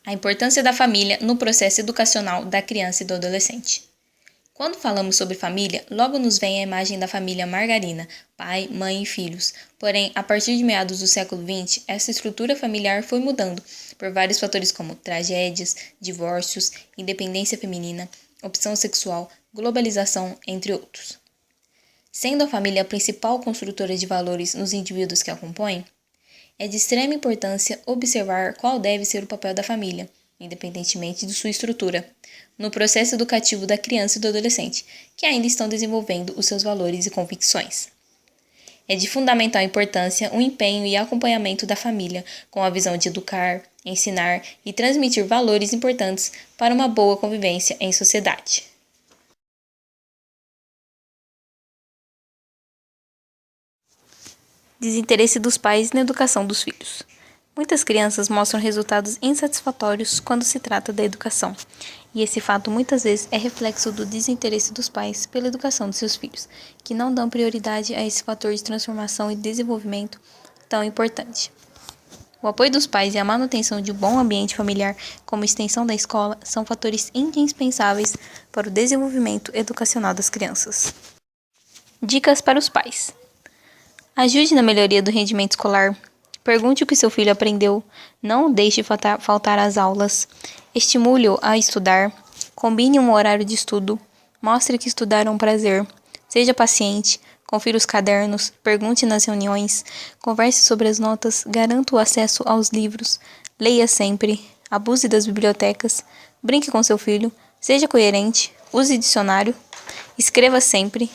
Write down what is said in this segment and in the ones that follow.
A importância da família no processo educacional da criança e do adolescente. Quando falamos sobre família, logo nos vem a imagem da família margarina, pai, mãe e filhos. Porém, a partir de meados do século XX, essa estrutura familiar foi mudando por vários fatores como tragédias, divórcios, independência feminina, opção sexual, globalização, entre outros. Sendo a família a principal construtora de valores nos indivíduos que a compõem, é de extrema importância observar qual deve ser o papel da família, independentemente de sua estrutura, no processo educativo da criança e do adolescente, que ainda estão desenvolvendo os seus valores e convicções. É de fundamental importância o empenho e acompanhamento da família, com a visão de educar, ensinar e transmitir valores importantes para uma boa convivência em sociedade. Desinteresse dos pais na educação dos filhos. Muitas crianças mostram resultados insatisfatórios quando se trata da educação, e esse fato muitas vezes é reflexo do desinteresse dos pais pela educação de seus filhos, que não dão prioridade a esse fator de transformação e desenvolvimento tão importante. O apoio dos pais e a manutenção de um bom ambiente familiar, como extensão da escola, são fatores indispensáveis para o desenvolvimento educacional das crianças. Dicas para os pais. Ajude na melhoria do rendimento escolar. Pergunte o que seu filho aprendeu. Não o deixe faltar às aulas. Estimule-o a estudar. Combine um horário de estudo. Mostre que estudar é um prazer. Seja paciente. Confira os cadernos. Pergunte nas reuniões. Converse sobre as notas. Garanta o acesso aos livros. Leia sempre. Abuse das bibliotecas. Brinque com seu filho. Seja coerente. Use dicionário. Escreva sempre.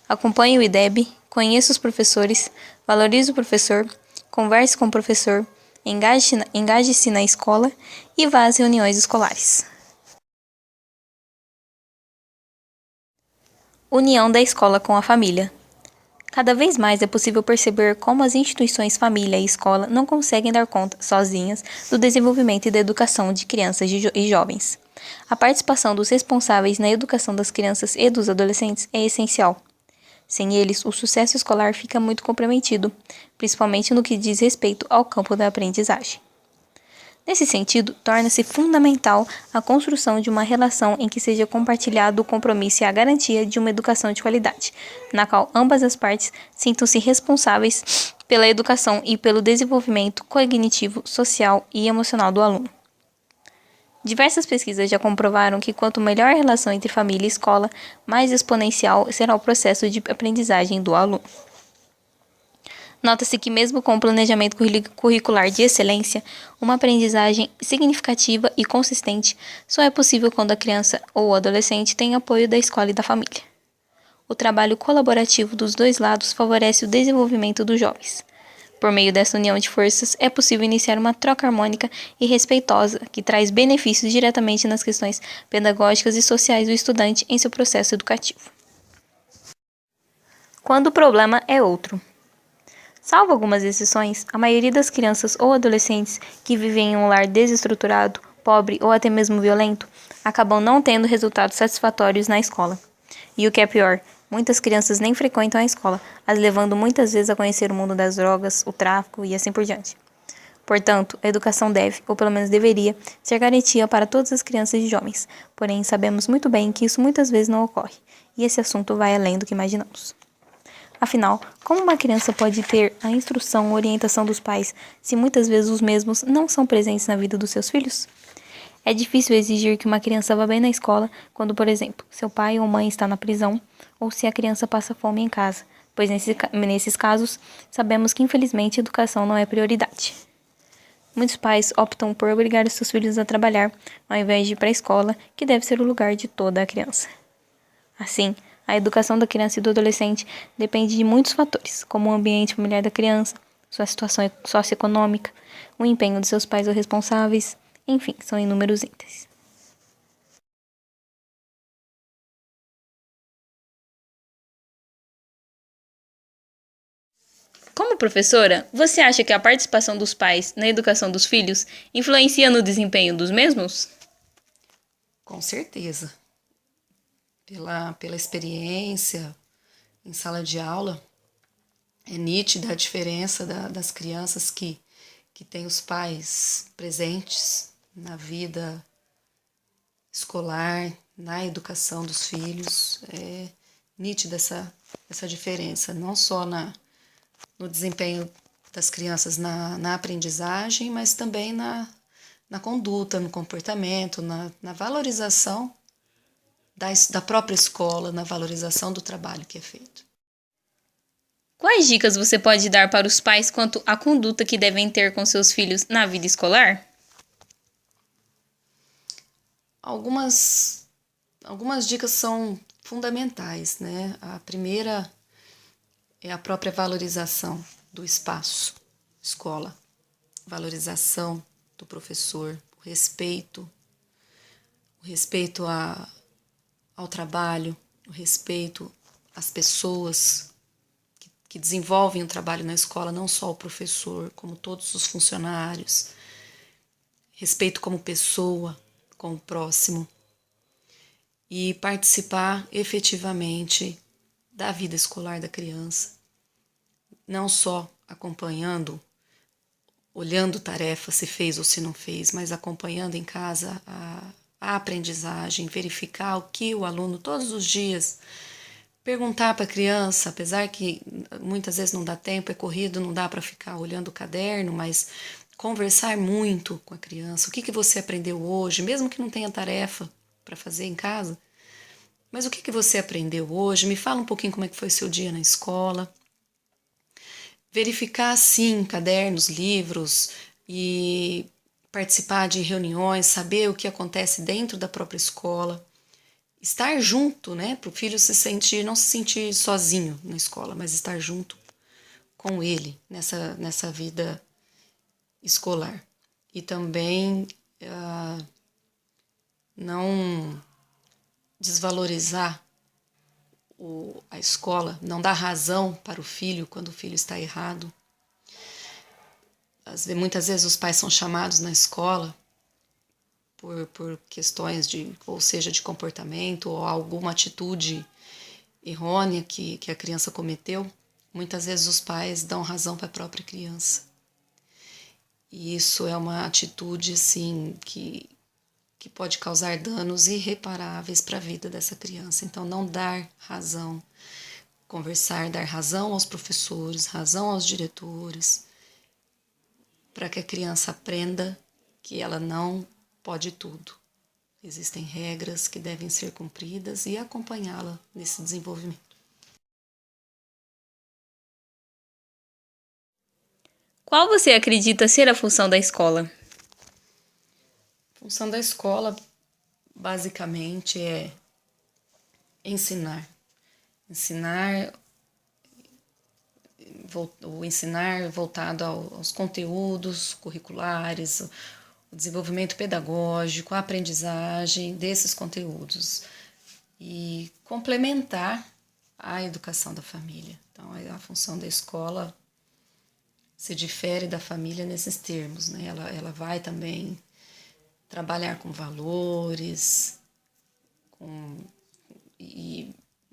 Acompanhe o IDEB. Conheça os professores, valorize o professor, converse com o professor, engaje-se na escola e vá às reuniões escolares. União da escola com a família. Cada vez mais é possível perceber como as instituições família e escola não conseguem dar conta, sozinhas, do desenvolvimento e da educação de crianças e jovens. A participação dos responsáveis na educação das crianças e dos adolescentes é essencial. Sem eles, o sucesso escolar fica muito comprometido, principalmente no que diz respeito ao campo da aprendizagem. Nesse sentido, torna-se fundamental a construção de uma relação em que seja compartilhado o compromisso e a garantia de uma educação de qualidade, na qual ambas as partes sintam-se responsáveis pela educação e pelo desenvolvimento cognitivo, social e emocional do aluno. Diversas pesquisas já comprovaram que quanto melhor a relação entre família e escola, mais exponencial será o processo de aprendizagem do aluno. Nota-se que mesmo com o planejamento curricular de excelência, uma aprendizagem significativa e consistente só é possível quando a criança ou o adolescente tem apoio da escola e da família. O trabalho colaborativo dos dois lados favorece o desenvolvimento dos jovens. Por meio dessa união de forças, é possível iniciar uma troca harmônica e respeitosa que traz benefícios diretamente nas questões pedagógicas e sociais do estudante em seu processo educativo. Quando o problema é outro. Salvo algumas exceções, a maioria das crianças ou adolescentes que vivem em um lar desestruturado, pobre ou até mesmo violento, acabam não tendo resultados satisfatórios na escola. E o que é pior, muitas crianças nem frequentam a escola, as levando muitas vezes a conhecer o mundo das drogas, o tráfico e assim por diante. Portanto, a educação deve, ou pelo menos deveria, ser garantia para todas as crianças e jovens. Porém, sabemos muito bem que isso muitas vezes não ocorre, e esse assunto vai além do que imaginamos. Afinal, como uma criança pode ter a instrução ou orientação dos pais se muitas vezes os mesmos não são presentes na vida dos seus filhos? É difícil exigir que uma criança vá bem na escola quando, por exemplo, seu pai ou mãe está na prisão ou se a criança passa fome em casa, pois nesses casos sabemos que infelizmente a educação não é prioridade. Muitos pais optam por obrigar os seus filhos a trabalhar ao invés de ir para a escola, que deve ser o lugar de toda a criança. Assim, a educação da criança e do adolescente depende de muitos fatores, como o ambiente familiar da criança, sua situação socioeconômica, o empenho de seus pais ou responsáveis, enfim, são inúmeros itens. Como professora, você acha que a participação dos pais na educação dos filhos influencia no desempenho dos mesmos? Com certeza. Pela experiência em sala de aula, é nítida a diferença das crianças que têm os pais presentes, na vida escolar, na educação dos filhos. É nítida essa diferença, não só no desempenho das crianças na aprendizagem, mas também na conduta, no comportamento, na valorização da própria escola, na valorização do trabalho que é feito. Quais dicas você pode dar para os pais quanto à conduta que devem ter com seus filhos na vida escolar? Algumas dicas são fundamentais, né? A primeira é a própria valorização do espaço, escola, valorização do professor, o respeito ao trabalho, o respeito às pessoas que desenvolvem o trabalho na escola, não só o professor, como todos os funcionários, respeito como pessoa, com o próximo, e participar efetivamente da vida escolar da criança, não só acompanhando, olhando tarefa se fez ou se não fez, mas acompanhando em casa a aprendizagem, verificar o que o aluno todos os dias, perguntar para a criança, apesar que muitas vezes não dá tempo, é corrido, não dá para ficar olhando o caderno, mas conversar muito com a criança. O que você aprendeu hoje, mesmo que não tenha tarefa para fazer em casa, mas o que você aprendeu hoje? Me fala um pouquinho como é que foi seu dia na escola. Verificar, sim, cadernos, livros e participar de reuniões, saber o que acontece dentro da própria escola. Estar junto, né, para o filho não se sentir sozinho na escola, mas estar junto com ele nessa vida escolar. E também não desvalorizar a escola, não dar razão para o filho quando o filho está errado. Muitas vezes os pais são chamados na escola por questões ou seja, de comportamento ou alguma atitude errônea que a criança cometeu. Muitas vezes os pais dão razão para a própria criança. E isso é uma atitude, assim, que pode causar danos irreparáveis para a vida dessa criança. Então, não dar razão, conversar, dar razão aos professores, razão aos diretores, para que a criança aprenda que ela não pode tudo. Existem regras que devem ser cumpridas e acompanhá-la nesse desenvolvimento. Qual você acredita ser a função da escola? A função da escola, basicamente, é ensinar. O ensinar voltado aos conteúdos curriculares, o desenvolvimento pedagógico, a aprendizagem desses conteúdos e complementar a educação da família. Então, a função da escola se difere da família nesses termos, né? Ela vai também trabalhar com valores,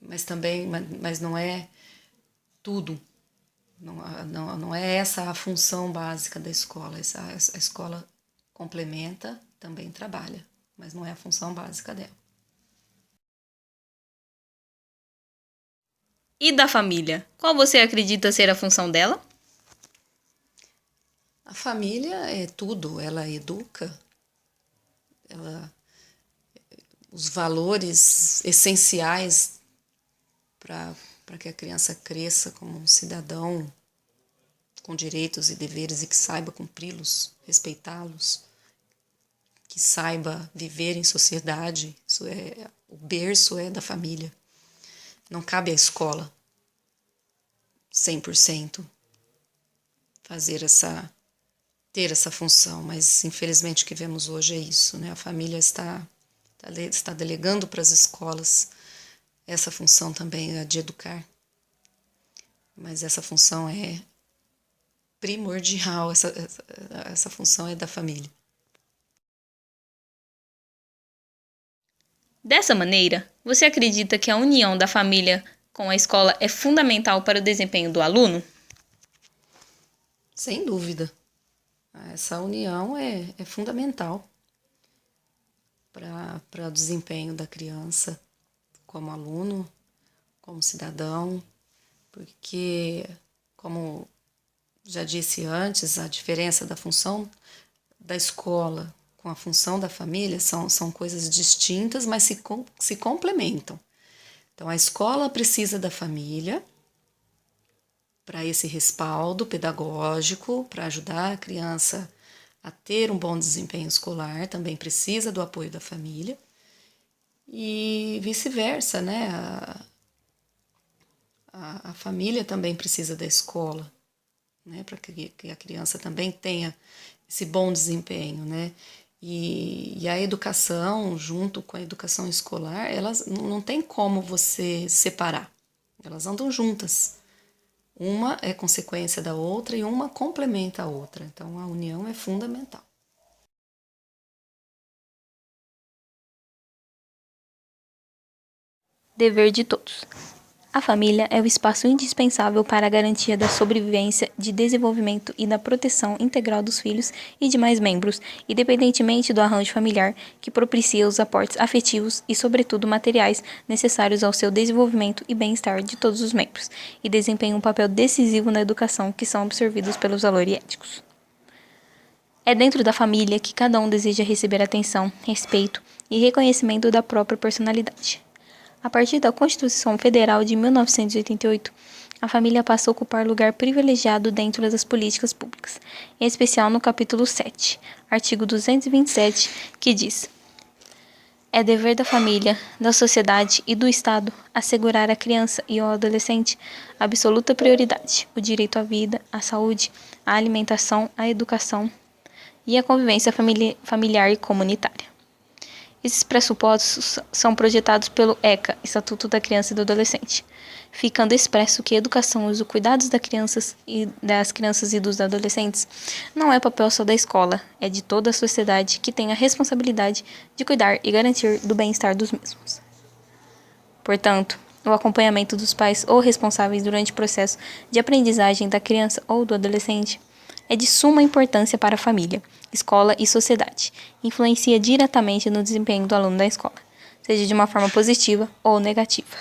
mas não é tudo. Não é essa a função básica da escola. A escola complementa, também trabalha, mas não é a função básica dela. E da família? Qual você acredita ser a função dela? A família é tudo, ela educa, os valores essenciais para que a criança cresça como um cidadão com direitos e deveres e que saiba cumpri-los, respeitá-los, que saiba viver em sociedade. O berço é da família. Não cabe à escola 100% ter essa função, mas infelizmente o que vemos hoje é isso, né? A família está delegando para as escolas essa função também, a de educar, mas essa função é primordial, essa função é da família. Dessa maneira, você acredita que a união da família com a escola é fundamental para o desempenho do aluno? Sem dúvida. Essa união é fundamental. para o desempenho da criança como aluno, como cidadão, porque, como já disse antes, a diferença da função da escola com a função da família são coisas distintas, mas se complementam. Então, a escola precisa da família para esse respaldo pedagógico, para ajudar a criança a ter um bom desempenho escolar, também precisa do apoio da família, e vice-versa, né? A família também precisa da escola, né? Para que a criança também tenha esse bom desempenho, né? E a educação, junto com a educação escolar, elas não tem como você separar, elas andam juntas. Uma é consequência da outra e uma complementa a outra. Então, a união é fundamental. Dever de todos. A família é o espaço indispensável para a garantia da sobrevivência, de desenvolvimento e da proteção integral dos filhos e demais membros, independentemente do arranjo familiar, que propicia os aportes afetivos e, sobretudo, materiais necessários ao seu desenvolvimento e bem-estar de todos os membros, e desempenha um papel decisivo na educação que são absorvidos pelos valores éticos. É dentro da família que cada um deseja receber atenção, respeito e reconhecimento da própria personalidade. A partir da Constituição Federal de 1988, a família passa a ocupar lugar privilegiado dentro das políticas públicas, em especial no capítulo 7, artigo 227, que diz: é dever da família, da sociedade e do Estado assegurar à criança e ao adolescente a absoluta prioridade, o direito à vida, à saúde, à alimentação, à educação e à convivência familiar e comunitária. Esses pressupostos são projetados pelo ECA, Estatuto da Criança e do Adolescente, ficando expresso que a educação e os cuidados das crianças e dos adolescentes não é papel só da escola, é de toda a sociedade que tem a responsabilidade de cuidar e garantir do bem-estar dos mesmos. Portanto, o acompanhamento dos pais ou responsáveis durante o processo de aprendizagem da criança ou do adolescente é de suma importância para a família, escola e sociedade. Influencia diretamente no desempenho do aluno da escola, seja de uma forma positiva ou negativa.